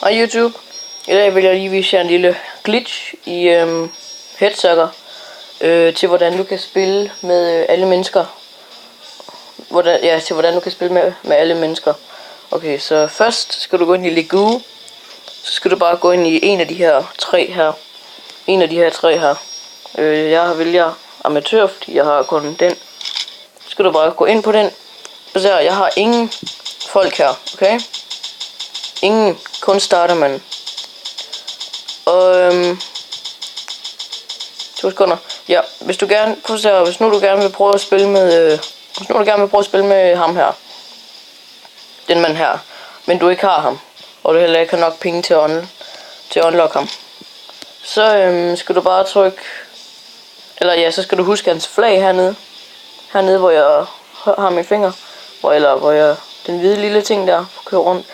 Hej YouTube. I dag vil jeg lige vise jer en lille glitch i Headsucker til hvordan du kan spille med alle mennesker. Til hvordan du kan spille med alle mennesker. Okay, så først skal du gå ind i Legoo. Så skal du bare gå ind i en af de her tre her. Jeg vælger amatør, fordi jeg har kun den. Så skal du bare gå ind på den. Og så jeg har ingen folk her, okay? Ingen, kun startermand. Og 2 sekunder. Ja, hvis nu du gerne vil prøve at spille med ham her. Den mand her. Men du ikke har ham. Og du heller ikke har nok penge til at unlock ham. Så skal du bare trykke. Så skal du huske hans flag hernede. Hernede hvor jeg har min finger. Den hvide lille ting der kører rundt.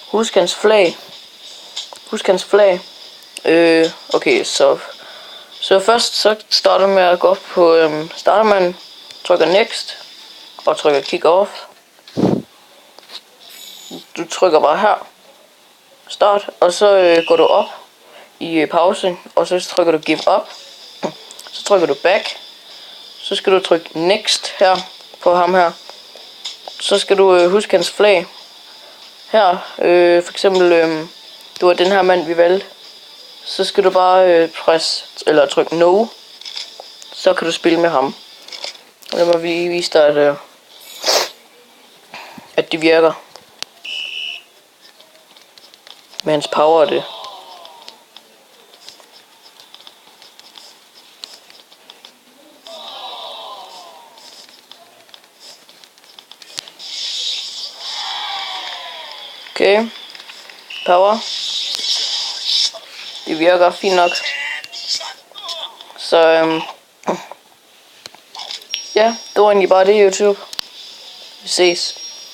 Husk hans flag. Okay, så først så starter med at gå op på startermanden, trykker next og trykker kick off. Du trykker bare her start, og så går du op i pause, og så trykker du give up. Så trykker du back. Så skal du trykke next her på ham her. Så skal du huske hans flag. Her, for eksempel, du er den her mand, vi valgte. Så skal du bare trykke no. Så kan du spille med ham. Og det må vi lige vise dig, at det virker. Med hans power og det. Okay, power. Det virker fint nok. Så ja, det var egentlig bare det, YouTube. Vi ses.